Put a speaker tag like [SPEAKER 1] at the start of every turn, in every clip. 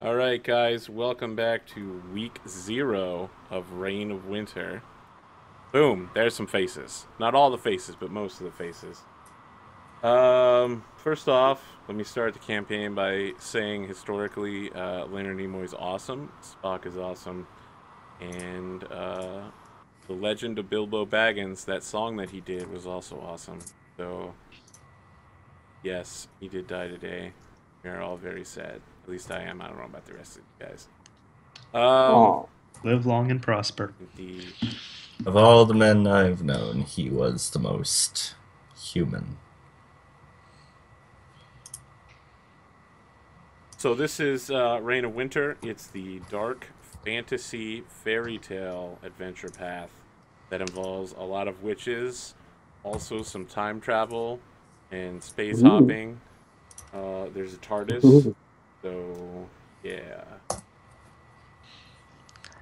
[SPEAKER 1] Alright guys, welcome back to week 0 of Reign of Winter. Boom, there's some faces. Not all the faces, but most of the faces. First off, let me start the campaign by saying historically, Leonard Nimoy is awesome, Spock is awesome, and the Legend of Bilbo Baggins, that song that he did was also awesome. So, yes, he did die today. We are all very sad. At least I am. I don't know about the rest of you guys.
[SPEAKER 2] Oh,
[SPEAKER 3] Live long and prosper.
[SPEAKER 1] Indeed.
[SPEAKER 2] of all the men I've known, he was the most human.
[SPEAKER 1] So this is Reign of Winter. It's the dark fantasy fairy tale adventure path that involves a lot of witches, also some time travel and space hopping. There's a TARDIS. So, yeah.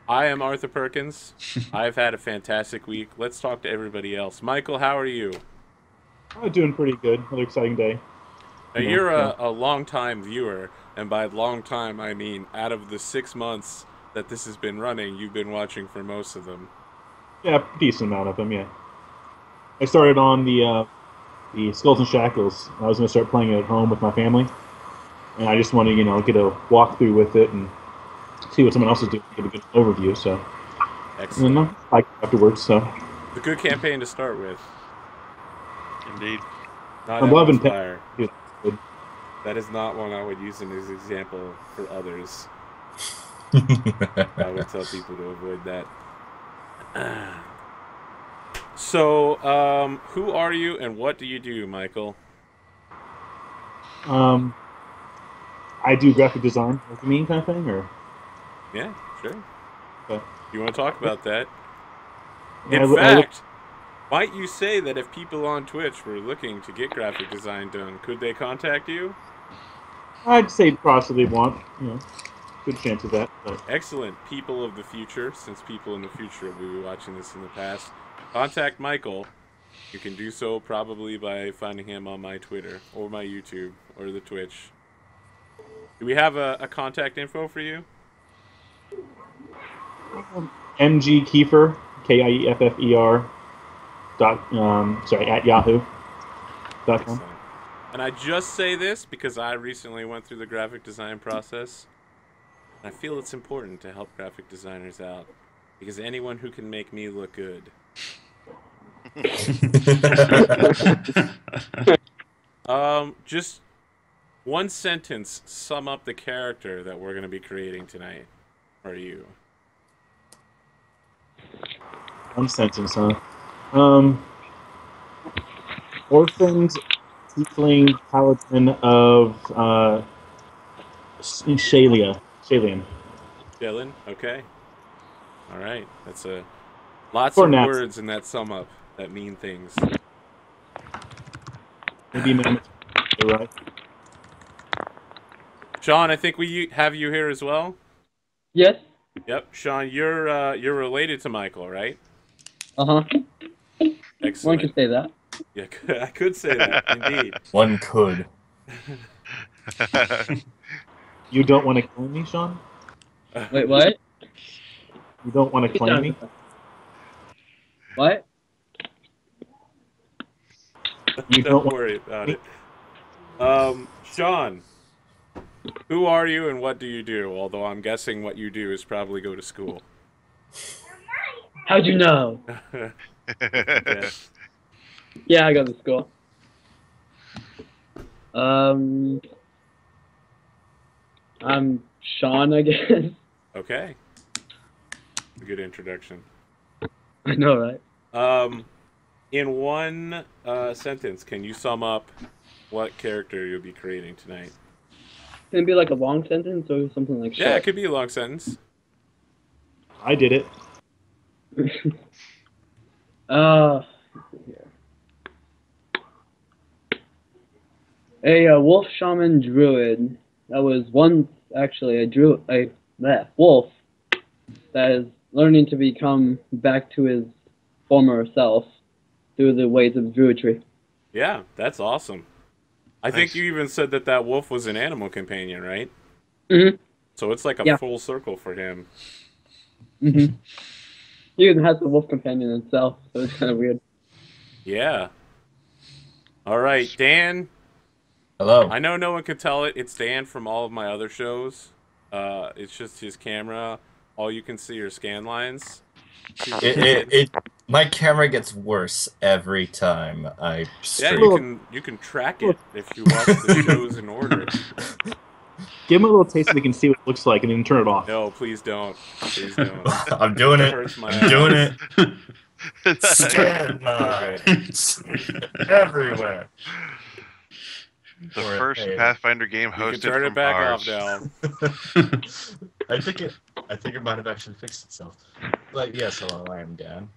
[SPEAKER 1] I am Arthur Perkins. I've had a fantastic week. Let's talk to everybody else. Michael, how are you?
[SPEAKER 4] I'm doing pretty good. Another exciting day.
[SPEAKER 1] Now, you're a long-time viewer, and by long time, I mean out of the 6 months that this has been running, you've been watching for most of them.
[SPEAKER 4] Yeah, decent amount of them. Yeah, I started on the Skulls and Shackles. I was going to start playing it at home with my family, and I just want to get a walkthrough with it and see what someone else is doing, get a good overview. So, and
[SPEAKER 1] Excellent.
[SPEAKER 4] then I afterwards. So
[SPEAKER 1] It's a good campaign to start with.
[SPEAKER 3] Indeed.
[SPEAKER 1] Not
[SPEAKER 4] I'm
[SPEAKER 1] Evan's
[SPEAKER 4] loving
[SPEAKER 1] Fire.
[SPEAKER 4] it.
[SPEAKER 1] That is not one I would use as an example for others. I would tell people to avoid that. So, who are you and what do you do, Michael?
[SPEAKER 4] Um, I do graphic design, like you mean, kind of thing, or
[SPEAKER 1] Yeah, sure.
[SPEAKER 4] okay.
[SPEAKER 1] You want to talk about that?
[SPEAKER 4] Yeah,
[SPEAKER 1] In
[SPEAKER 4] I look.
[SPEAKER 1] fact, might you say that if people on Twitch were looking to get graphic design done, could they contact you?
[SPEAKER 4] I'd say possibly want good chance of that, but
[SPEAKER 1] Excellent. People of the future, since people in the future will be watching this in the past, contact Michael. You can do so probably by finding him on my Twitter or my YouTube or the Twitch. Do we have a contact info for you?
[SPEAKER 4] MG Kiefer, Kieffer at yahoo.com.
[SPEAKER 1] Excellent. And I just say this because I recently went through the graphic design process. And I feel it's important to help graphic designers out because anyone who can make me look good. Just one sentence sum up the character that we're going to be creating tonight. Or you.
[SPEAKER 4] One sentence, huh? Um, Orphaned tiefling paladin of Shalia. Shalian.
[SPEAKER 1] Dylan? Okay. All right. That's a lots
[SPEAKER 4] For
[SPEAKER 1] of
[SPEAKER 4] naps.
[SPEAKER 1] words in that sum up that mean things.
[SPEAKER 4] Maybe mammoth. Right?
[SPEAKER 1] Sean, I think we have you here as well.
[SPEAKER 5] Yes.
[SPEAKER 1] Yep, Sean, you're related to Michael, right?
[SPEAKER 5] Uh-huh. One could
[SPEAKER 1] Excellent.
[SPEAKER 5] say that.
[SPEAKER 1] Yeah, I could say that indeed.
[SPEAKER 2] One could.
[SPEAKER 4] You don't want to claim me, Sean?
[SPEAKER 5] Wait, what?
[SPEAKER 4] You don't want to claim me?
[SPEAKER 5] What?
[SPEAKER 4] You
[SPEAKER 1] Don't
[SPEAKER 4] don't
[SPEAKER 1] worry about it. Sean, who are you and what do you do? Although I'm guessing what you do is probably go to school.
[SPEAKER 5] How'd you know?
[SPEAKER 1] Yes.
[SPEAKER 5] Yeah, I go to school. I'm Sean, I guess.
[SPEAKER 1] Okay. A good introduction.
[SPEAKER 5] I know, right?
[SPEAKER 1] In one sentence, can you sum up what character you'll be creating tonight?
[SPEAKER 5] Can it be like a long sentence or something like
[SPEAKER 1] Yeah, it
[SPEAKER 5] short?
[SPEAKER 1] could be a long sentence.
[SPEAKER 4] I did it.
[SPEAKER 5] uh, a wolf shaman druid that was once actually a wolf that is learning to become back to his former self through the ways of druidry.
[SPEAKER 1] Yeah, that's awesome. I think you even said that wolf was an animal companion, right?
[SPEAKER 5] Mm-hmm.
[SPEAKER 1] So it's like a
[SPEAKER 5] Yeah.
[SPEAKER 1] full circle for him.
[SPEAKER 5] Mm-hmm. He even has a wolf companion himself, so it's kind of weird.
[SPEAKER 1] Yeah. All right, Dan.
[SPEAKER 2] Hello.
[SPEAKER 1] I know no one could tell it. It's Dan from all of my other shows. It's just his camera. All you can see are scan lines. Super crooked.
[SPEAKER 2] My camera gets worse every time I
[SPEAKER 1] Yeah,
[SPEAKER 2] stream.
[SPEAKER 1] you can track it if you watch the shows in order.
[SPEAKER 4] Give him a little taste so they can see what it looks like, and then turn it off.
[SPEAKER 1] No, please don't. Please don't.
[SPEAKER 2] I'm doing
[SPEAKER 1] It
[SPEAKER 2] it.
[SPEAKER 1] hurts my
[SPEAKER 2] I'm doing
[SPEAKER 1] eyes.
[SPEAKER 2] it. Scan lines everywhere.
[SPEAKER 3] The
[SPEAKER 2] Or,
[SPEAKER 3] first
[SPEAKER 2] hey,
[SPEAKER 3] Pathfinder game
[SPEAKER 1] You can
[SPEAKER 3] hosted
[SPEAKER 1] turn
[SPEAKER 3] from
[SPEAKER 1] it back
[SPEAKER 3] Mars.
[SPEAKER 1] off now.
[SPEAKER 2] I think it might have actually fixed itself. But yes, hello, I am Dan.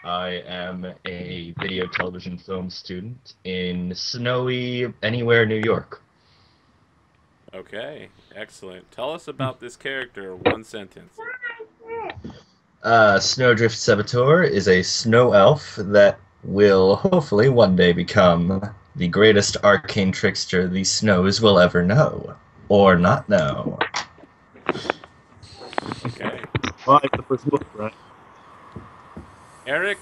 [SPEAKER 2] I am a video, television, film student in snowy anywhere New York.
[SPEAKER 1] Okay, excellent. Tell us about this character. One sentence.
[SPEAKER 2] Snowdrift Saboteur is a snow elf that will hopefully one day become the greatest arcane trickster the snows will ever know. Or not know.
[SPEAKER 1] Okay.
[SPEAKER 4] Well, it's the first book, right?
[SPEAKER 1] Eric,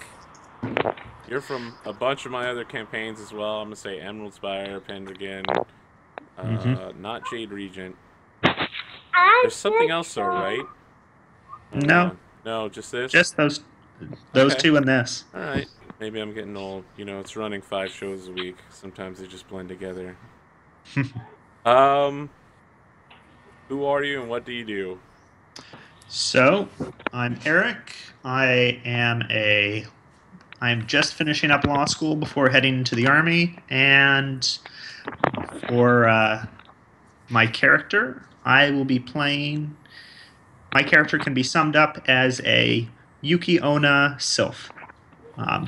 [SPEAKER 1] you're from a bunch of my other campaigns as well. I'm gonna say Emerald Spire, Pendragon, not Jade Regent. There's something else though, right?
[SPEAKER 3] No,
[SPEAKER 1] No, just this.
[SPEAKER 3] just those
[SPEAKER 1] Okay.
[SPEAKER 3] two and this.
[SPEAKER 1] All right. Maybe I'm getting old. You know, it's running 5 shows a week. Sometimes they just blend together. Who are you and what do you do?
[SPEAKER 3] So, I'm Eric. I'm just finishing up law school before heading into the army, and for my character, I will be playing. My character can be summed up as a Yuki Onna sylph.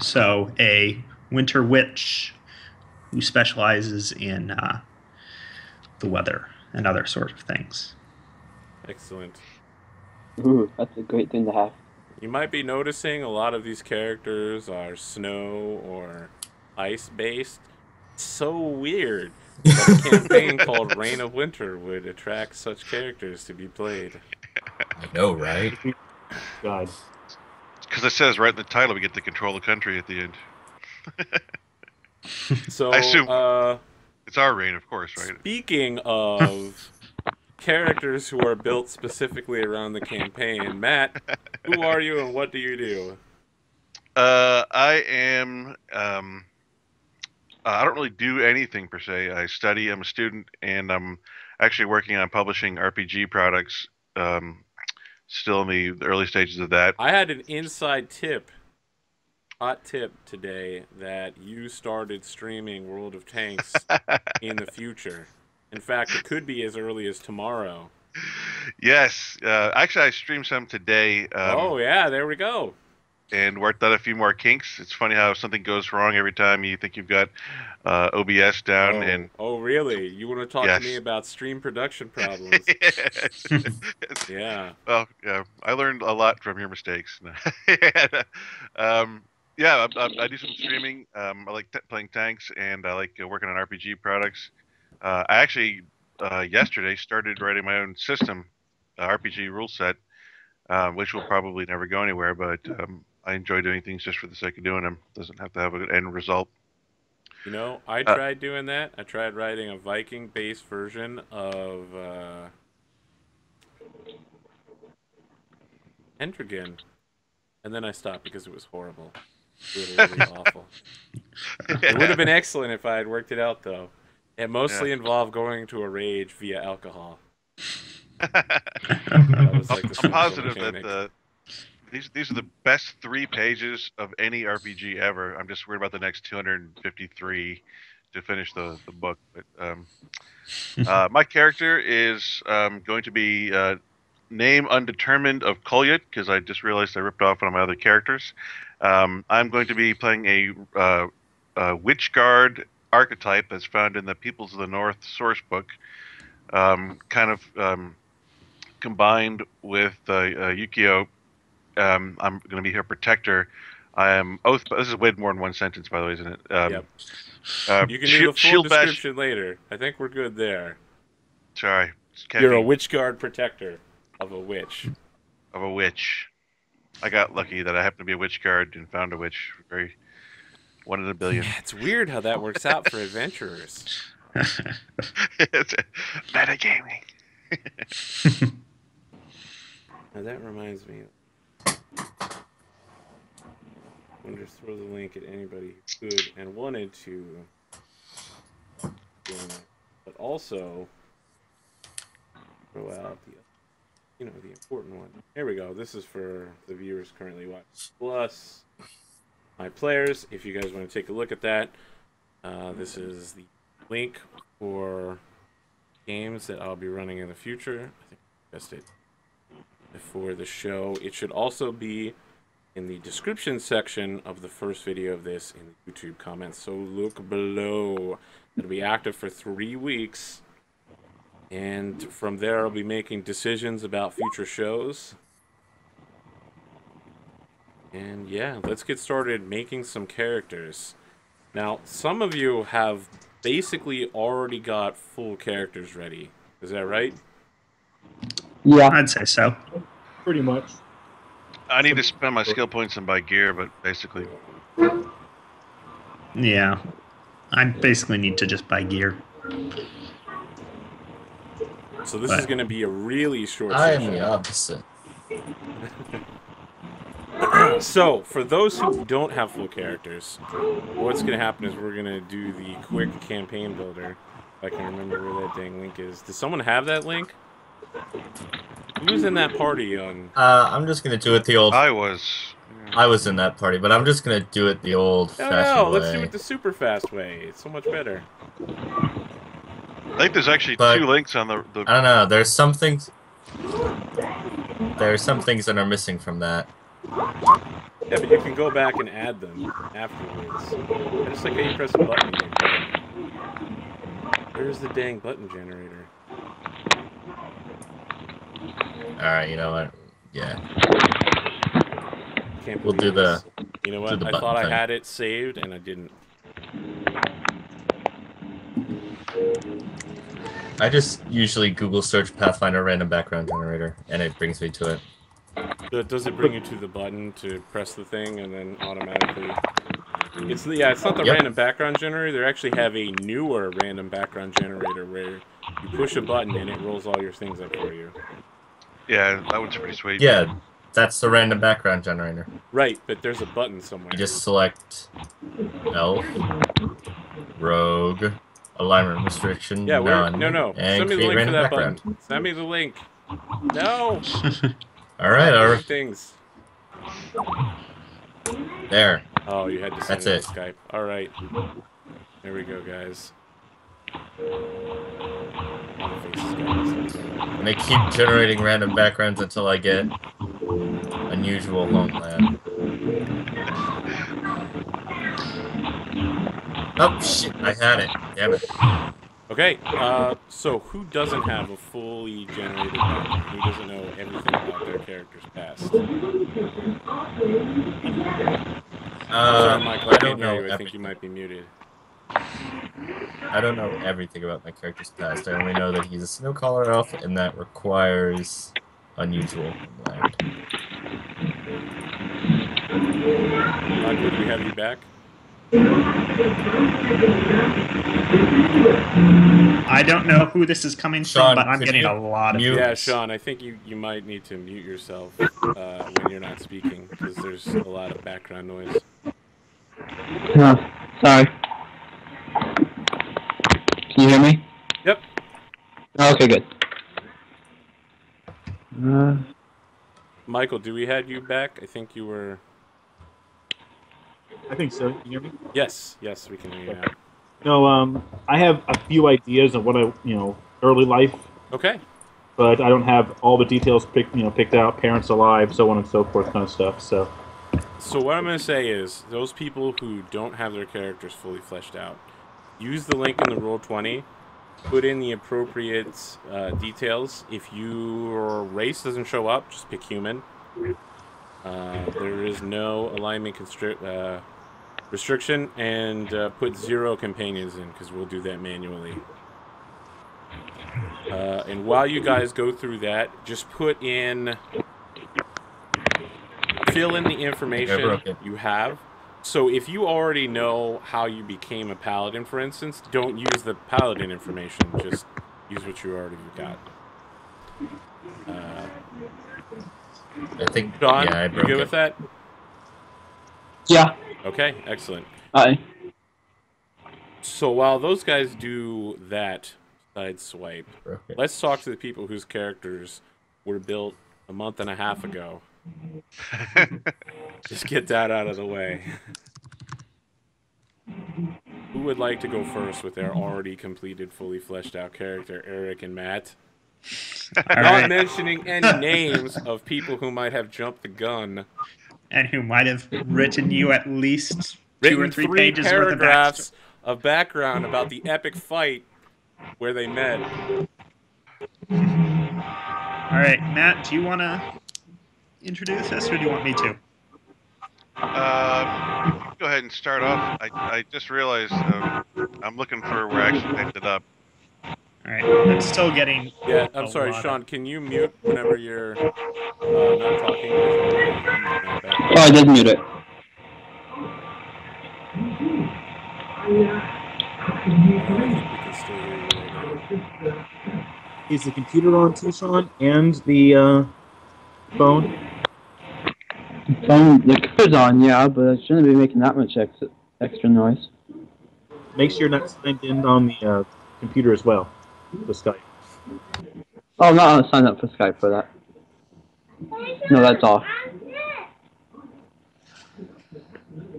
[SPEAKER 3] So a winter witch who specializes in the weather and other sort of things.
[SPEAKER 1] Excellent.
[SPEAKER 5] Ooh, that's a great thing to have.
[SPEAKER 1] You might be noticing a lot of these characters are snow or ice based. So weird that a campaign called Reign of Winter would attract such characters to be played.
[SPEAKER 2] I know, right?
[SPEAKER 4] God.
[SPEAKER 3] Because it says right in the title, we get to control the country at the end.
[SPEAKER 1] So,
[SPEAKER 3] I assume it's our reign, of course, right?
[SPEAKER 1] speaking of characters who are built specifically around the campaign, Matt, who are you and what do you do?
[SPEAKER 3] I am. I don't really do anything per se. I study. I'm a student, and I'm actually working on publishing RPG products. Still in the early stages of that.
[SPEAKER 1] I had an inside tip, hot tip today that you started streaming World of Tanks in the future. In fact, it could be as early as tomorrow.
[SPEAKER 3] Yes, actually, I streamed some today.
[SPEAKER 1] Oh yeah, there we go.
[SPEAKER 3] And worked out a few more kinks. It's funny how something goes wrong every time you think you've got OBS down.
[SPEAKER 1] Oh really? You want to talk
[SPEAKER 3] Yes.
[SPEAKER 1] to me about stream production problems? Yeah.
[SPEAKER 3] Well, yeah, I learned a lot from your mistakes. Yeah, I do some streaming. I like playing tanks, and I like working on RPG products. I actually yesterday started writing my own system, RPG rule set, which will probably never go anywhere. But I enjoy doing things just for the sake of doing them. Doesn't have to have an end result.
[SPEAKER 1] You know, I tried doing that. I tried writing a Viking-based version of Entrigan, and then I stopped because it was horrible. Really awful. It would have been excellent if I had worked it out, though. It mostly involved going to a rage via alcohol. That was like the
[SPEAKER 3] I'm
[SPEAKER 1] central
[SPEAKER 3] positive
[SPEAKER 1] mechanic.
[SPEAKER 3] that these are the best 3 pages of any RPG ever. I'm just worried about the next 253 to finish the book. But my character is going to be name undetermined of Kolyat, because I just realized I ripped off one of my other characters. I'm going to be playing a Witch Guard archetype that's found in the Peoples of the North source book, kind of combined with Yukio. I'm going to be her protector. I am oath. This is way more than one sentence, by the way, isn't it?
[SPEAKER 1] Yep. You can do the full description later. I think we're good there.
[SPEAKER 3] Sorry.
[SPEAKER 1] You're a witch guard protector of a witch.
[SPEAKER 3] Of a witch. I got lucky that I happened to be a witch guard and found a witch. Very 1 in a billion.
[SPEAKER 1] Yeah, it's weird how that works out for adventurers.
[SPEAKER 3] It's metagaming.
[SPEAKER 1] Now that reminds me. I'm going to throw the link at anybody who could and wanted to join it, but also throw out the important one. Here we go. This is for the viewers currently watching. Plus my players, if you guys want to take a look at that, this is the link for games that I'll be running in the future. I think I guessed it before the show. It should also be in the description section of the first video of this in the YouTube comments. So look below. It'll be active for 3 weeks. And from there, I'll be making decisions about future shows. And yeah, let's get started making some characters. Now, some of you have basically already got full characters ready. Is that right?
[SPEAKER 5] Yeah.
[SPEAKER 6] I'd say so.
[SPEAKER 4] Pretty much.
[SPEAKER 3] I need to spend my skill points and buy gear, but basically.
[SPEAKER 6] Yeah. I basically need to just buy gear.
[SPEAKER 1] So this is going to be a really short
[SPEAKER 2] I am
[SPEAKER 1] session.
[SPEAKER 2] the opposite.
[SPEAKER 1] So, for those who don't have full characters, what's going to happen is we're going to do the quick campaign builder. If I can remember where that dang link is. Does someone have that link? Who's in that party on...
[SPEAKER 2] I'm just gonna do it the old.
[SPEAKER 3] I was
[SPEAKER 2] in that party, but I'm just gonna do it the old-fashioned
[SPEAKER 1] No,
[SPEAKER 2] way.
[SPEAKER 1] let's do it the super fast way. It's so much better.
[SPEAKER 3] I think there's actually
[SPEAKER 2] But-
[SPEAKER 3] 2 links on the
[SPEAKER 2] I don't know. There's some things. There are some things that are missing from that.
[SPEAKER 1] Yeah, but you can go back and add them afterwards. I just like how you press a button again. Where's the dang button generator?
[SPEAKER 2] Alright, you know what? Yeah.
[SPEAKER 1] Can't
[SPEAKER 2] We'll
[SPEAKER 1] believe
[SPEAKER 2] do the-
[SPEAKER 1] this. You know
[SPEAKER 2] do
[SPEAKER 1] what?
[SPEAKER 2] the
[SPEAKER 1] I
[SPEAKER 2] button
[SPEAKER 1] thought I
[SPEAKER 2] thing.
[SPEAKER 1] had it saved and I didn't.
[SPEAKER 2] I just usually Google search Pathfinder random background generator, and it brings me to it.
[SPEAKER 1] Does it bring you to the button to press the thing and then automatically? It's not the
[SPEAKER 2] Yep.
[SPEAKER 1] random background generator. They actually have a newer random background generator where you push a button and it rolls all your things up for you.
[SPEAKER 3] Yeah, that one's pretty sweet.
[SPEAKER 2] Yeah, that's the random background generator.
[SPEAKER 1] Right, but there's a button somewhere.
[SPEAKER 2] You just select Elf, Rogue, Alignment Restriction,
[SPEAKER 1] Yeah, where?
[SPEAKER 2] None,
[SPEAKER 1] No.
[SPEAKER 2] and
[SPEAKER 1] Send me the
[SPEAKER 2] create
[SPEAKER 1] link for
[SPEAKER 2] random
[SPEAKER 1] that
[SPEAKER 2] background.
[SPEAKER 1] button. Send me the link. No.
[SPEAKER 2] Alright,
[SPEAKER 1] Doing things.
[SPEAKER 2] there.
[SPEAKER 1] Oh, you had to send
[SPEAKER 2] That's
[SPEAKER 1] it
[SPEAKER 2] it.
[SPEAKER 1] to Skype. All right. There we go, guys.
[SPEAKER 2] And I keep generating random backgrounds until I get unusual homeland. Oh shit, I had it. Damn it.
[SPEAKER 1] Okay, so who doesn't have a fully generated background? Who doesn't know everything about their character's past? Sorry, Michael, I
[SPEAKER 2] I
[SPEAKER 1] can't
[SPEAKER 2] don't know
[SPEAKER 1] hear you. I think you
[SPEAKER 2] everything.
[SPEAKER 1] might be muted.
[SPEAKER 2] I don't know everything about my character's past. I only know that he's a snow-collar elf, and that requires unusual homeland.
[SPEAKER 1] Michael, do we have you back?
[SPEAKER 6] I don't know who this is coming
[SPEAKER 2] Sean,
[SPEAKER 6] from, but I'm
[SPEAKER 2] could
[SPEAKER 6] getting
[SPEAKER 2] you
[SPEAKER 6] a lot of
[SPEAKER 2] mute-
[SPEAKER 1] Yeah, Sean, I think you might need to mute yourself when you're not speaking, because there's a lot of background noise.
[SPEAKER 5] Sorry. Can you hear me?
[SPEAKER 1] Yep.
[SPEAKER 5] Okay, good.
[SPEAKER 1] Michael, do we have you back? I think you were...
[SPEAKER 4] I think so. Can you hear me?
[SPEAKER 1] Yes, we can hear you now.
[SPEAKER 4] No, I have a few ideas of what early life,
[SPEAKER 1] Okay.
[SPEAKER 4] but I don't have all the details picked out. Parents alive, so on and so forth, kind of stuff. So
[SPEAKER 1] So what I'm going to say is, those people who don't have their characters fully fleshed out, use the link in the Roll20, put in the appropriate details. If your race doesn't show up, just pick human. There is no alignment restriction, and put 0 companions in, because we'll do that manually. And while you guys go through that, just fill in the information you have. So if you already know how you became a paladin, for instance, don't use the paladin information. Just use what you already got.
[SPEAKER 2] I think.
[SPEAKER 1] Sean,
[SPEAKER 2] Yeah, I
[SPEAKER 1] you
[SPEAKER 2] broke
[SPEAKER 1] good
[SPEAKER 2] it.
[SPEAKER 1] with that?
[SPEAKER 5] Yeah.
[SPEAKER 1] Okay, excellent.
[SPEAKER 5] Hi.
[SPEAKER 1] So while those guys do that side swipe,
[SPEAKER 2] Broke it.
[SPEAKER 1] let's talk to the people whose characters were built a month and a half ago. Just get that out of the way. Who would like to go first with their already completed, fully fleshed out character, Eric and Matt? Not mentioning any names of people who might have jumped the gun.
[SPEAKER 6] And who might have written you at least 2 or 3 pages
[SPEAKER 1] paragraphs of background about the epic fight where they met.
[SPEAKER 6] All right, Matt, do you want to introduce us, or do you want me to?
[SPEAKER 3] Go ahead and start off. I just realized I'm looking for where I actually picked it up.
[SPEAKER 6] All right, I'm still getting.
[SPEAKER 1] Yeah, I'm sorry, Sean. Can you mute whenever you're not talking?
[SPEAKER 5] Oh, I did mute it.
[SPEAKER 4] Is the computer on too, Sean, and the phone?
[SPEAKER 5] The computer's on, yeah, but it shouldn't be making that much extra noise.
[SPEAKER 4] Make sure you're not signed in on the computer as well, the Skype.
[SPEAKER 5] Oh, I'm not signed up for Skype for that. No, that's off.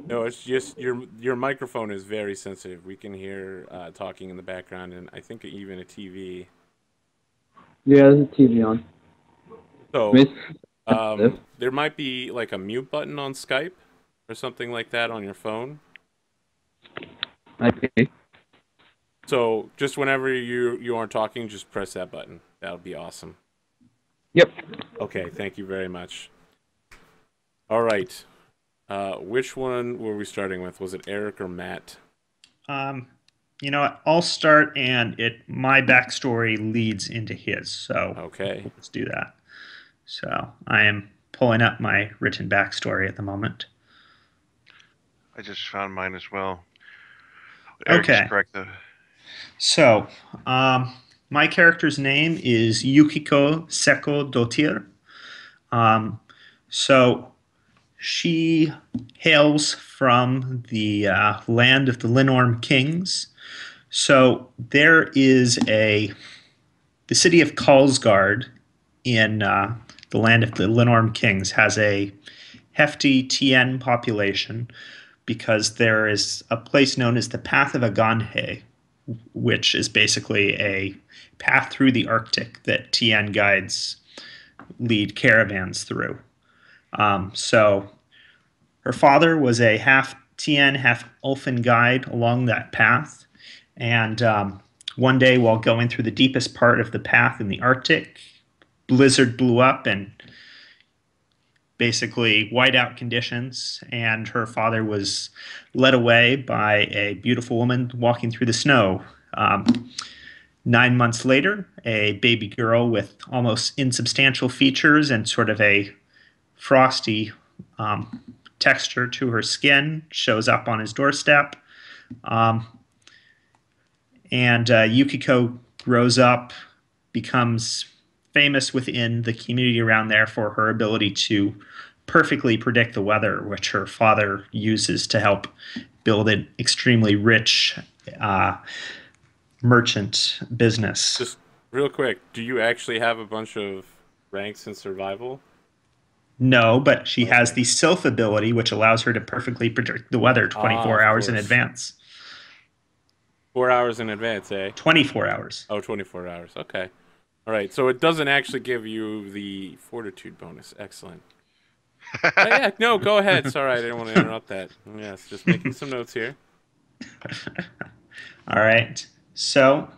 [SPEAKER 1] No, it's just your microphone is very sensitive. We can hear talking in the background, and I think even a TV.
[SPEAKER 5] Yeah, there's a TV on.
[SPEAKER 1] So, there might be like a mute button on Skype or something like that on your phone.
[SPEAKER 5] Okay.
[SPEAKER 1] So, just whenever you aren't talking, just press that button. That would be awesome.
[SPEAKER 5] Yep.
[SPEAKER 1] Okay, thank you very much. All right. Which one were we starting with? Was it Eric or Matt?
[SPEAKER 6] You know what? I'll start, and my backstory leads into his. So
[SPEAKER 1] okay,
[SPEAKER 6] let's do that. So I am pulling up my written backstory at the moment.
[SPEAKER 3] I just found mine as well. Eric is correct though.
[SPEAKER 6] So, my character's name is Yukiko Seko Dotir. So she hails from the land of the Linorm Kings. So there is the city of Karlsgard in the land of the Linorm Kings has a hefty TN population because there is a place known as the Path of Aganhe, which is basically a path through the Arctic that TN guides lead caravans through. So her father was a half TN, half Ulfin guide along that path. And one day while going through the deepest part of the path in the Arctic, blizzard blew up and basically whiteout conditions, and her father was led away by a beautiful woman walking through the snow. 9 months later, a baby girl with almost insubstantial features and sort of a frosty texture to her skin shows up on his doorstep. And Yukiko grows up, becomes famous within the community around there for her ability to perfectly predict the weather, which her father uses to help build an extremely rich merchant business.
[SPEAKER 1] Just real quick, do you actually have a bunch of ranks in survival?
[SPEAKER 6] No, but she has the Sylph ability, which allows her to perfectly predict the weather 24 hours in advance.
[SPEAKER 1] 4 hours in advance, eh?
[SPEAKER 6] 24 hours.
[SPEAKER 1] Oh, 24 hours. Okay. All right. So it doesn't actually give you the fortitude bonus. Excellent. Yeah, no, go ahead. Sorry, I didn't want to interrupt that. Yes, just making some notes here.
[SPEAKER 6] All right. So,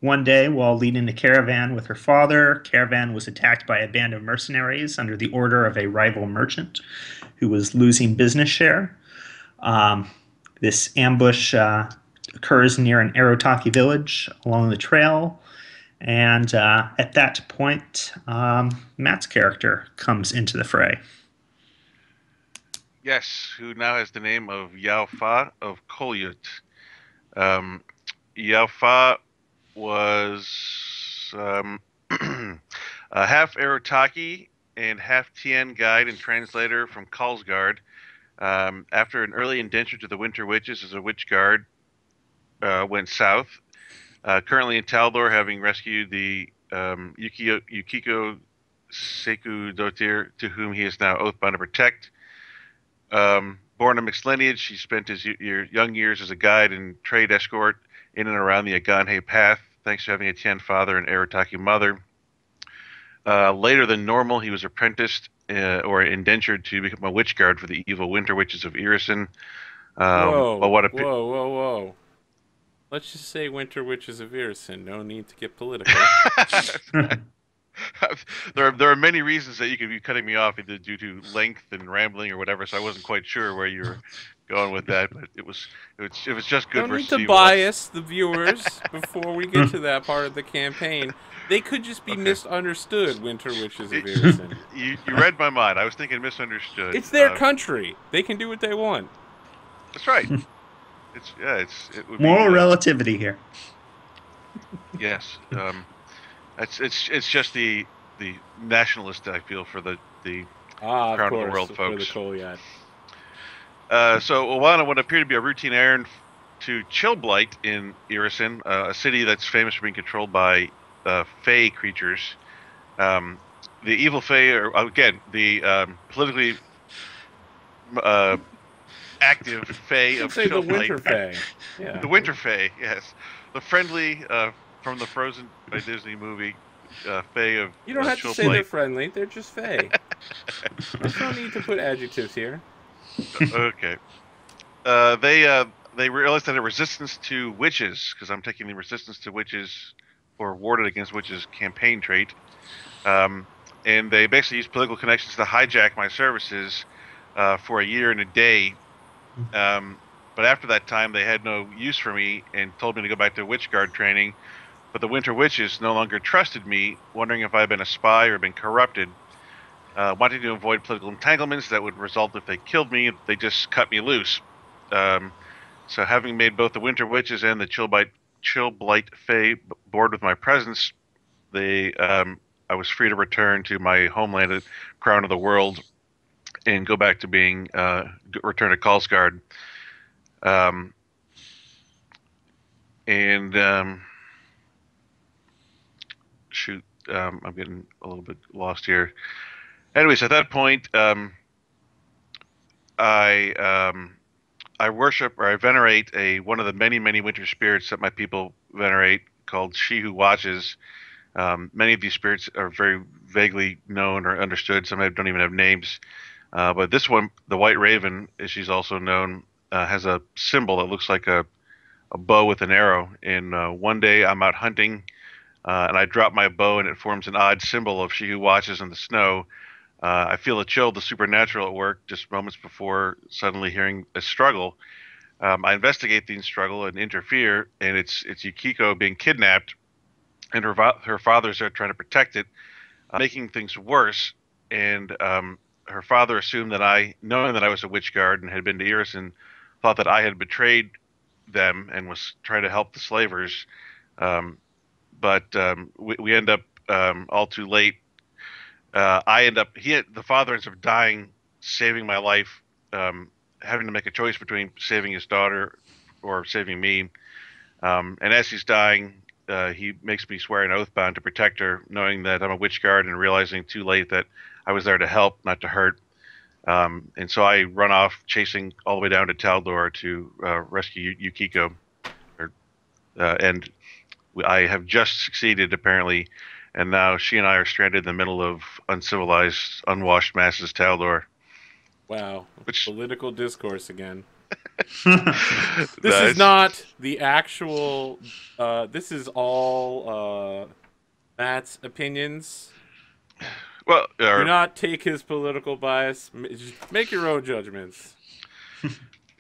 [SPEAKER 6] one day while leading a caravan with her father, caravan was attacked by a band of mercenaries under the order of a rival merchant who was losing business share. This ambush occurs near an Arotaki village along the trail. And at that point, Matt's character comes into the fray.
[SPEAKER 3] Yes, who now has the name of Yao Fa of Kolyut. Yao Fa was a half Arutaki and half Tien guide and translator from Karlsgard. After an early indenture to the Winter Witches as a witch guard went south. Currently in Taldor, having rescued the Yukiko Seku Dotir, to whom he is now oathbound to protect. Born of mixed lineage, he spent his young years as a guide and trade escort in and around the Aganhe path, thanks to having a Tien father and Arutaki mother. Later than normal, he was apprenticed or indentured to become a witch guard for the evil Winter Witches of Irison.
[SPEAKER 1] Whoa. Let's just say Winter Witches of Irison. No need to get political.
[SPEAKER 3] There are many reasons that you could be cutting me off, either due to length and rambling or whatever. So I wasn't quite sure where you were going with that, but it was just good.
[SPEAKER 1] No need
[SPEAKER 3] versus
[SPEAKER 1] to
[SPEAKER 3] evil.
[SPEAKER 1] bias the viewers before we get to that part of the campaign. They could just be misunderstood, Winter Witches of Irison.
[SPEAKER 3] You read my mind. I was thinking misunderstood.
[SPEAKER 1] It's their country. They can do what they want.
[SPEAKER 3] That's right. It would
[SPEAKER 6] Moral
[SPEAKER 3] be,
[SPEAKER 6] relativity here.
[SPEAKER 3] Yes. It's just the nationalist I feel for the Crown of the World folks.
[SPEAKER 1] For the Kolyat.
[SPEAKER 3] So Owana would appear to be a routine errand to Chillblight in Irison, a city that's famous for being controlled by Fey creatures. The evil Fey are, again, the politically active Fey of
[SPEAKER 1] Say the
[SPEAKER 3] Chillblight.
[SPEAKER 1] Winter Fey. Yeah.
[SPEAKER 3] The Winter Fey, yes. The friendly, from the Frozen by Disney movie, Fey of
[SPEAKER 1] You don't have to say they're friendly. They're just Fey. There's no need to put adjectives here.
[SPEAKER 3] Okay. They realized that a resistance to witches, because I'm taking the resistance to witches or warded against witches campaign trait, and they basically used political connections to hijack my services for a year and a day. But after that time, they had no use for me and told me to go back to witch guard training. But the Winter Witches no longer trusted me, wondering if I had been a spy or been corrupted. Wanting to avoid political entanglements that would result if they killed me, they just cut me loose. So having made both the Winter Witches and the Chillblight Fey bored with my presence, I was free to return to my homeland at Crown of the World and go back to being return to Karlsgard. I'm getting a little bit lost here. Anyways, at that point, I worship or I venerate one of the many winter spirits that my people venerate, called She Who Watches. Many of these spirits are very vaguely known or understood. Some don't even have names. But this one, the White Raven, as she's also known, has a symbol that looks like a bow with an arrow. And one day I'm out hunting, and I drop my bow, and it forms an odd symbol of She Who Watches in the snow. I feel a chill of the supernatural at work just moments before suddenly hearing a struggle. I investigate the struggle and interfere, and it's Yukiko being kidnapped, and her father's there trying to protect it, making things worse. And her father assumed that knowing that I was a witch guard and had been to Irison, thought that I had betrayed them and was trying to help the slavers. But we end up all too late. The father ends up dying, saving my life, having to make a choice between saving his daughter or saving me. And as he's dying, he makes me swear an oath bound to protect her, knowing that I'm a witch guard and realizing too late that I was there to help, not to hurt. And so I run off, chasing all the way down to Taldor to rescue Yukiko. And I have just succeeded, apparently, and now she and I are stranded in the middle of uncivilized, unwashed masses Taldor.
[SPEAKER 1] Wow. Political discourse again.
[SPEAKER 3] This
[SPEAKER 1] is not the actual... this is all Matt's opinions.
[SPEAKER 3] Well,
[SPEAKER 1] do not take his political bias. Just make your own judgments.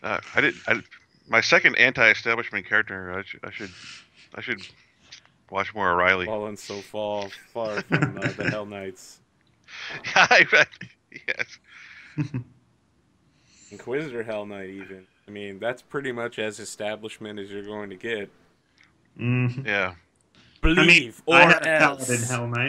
[SPEAKER 3] My second anti-establishment character. I should Watch more O'Reilly.
[SPEAKER 1] fallen so far from the Hell Knights.
[SPEAKER 3] Yes.
[SPEAKER 1] Inquisitor Hell Knight, even. I mean, that's pretty much as establishment as you're going to get.
[SPEAKER 6] Mhm.
[SPEAKER 3] Yeah.
[SPEAKER 1] Believe
[SPEAKER 6] I
[SPEAKER 1] or
[SPEAKER 6] had a paladin
[SPEAKER 1] else.
[SPEAKER 6] Hell Knight.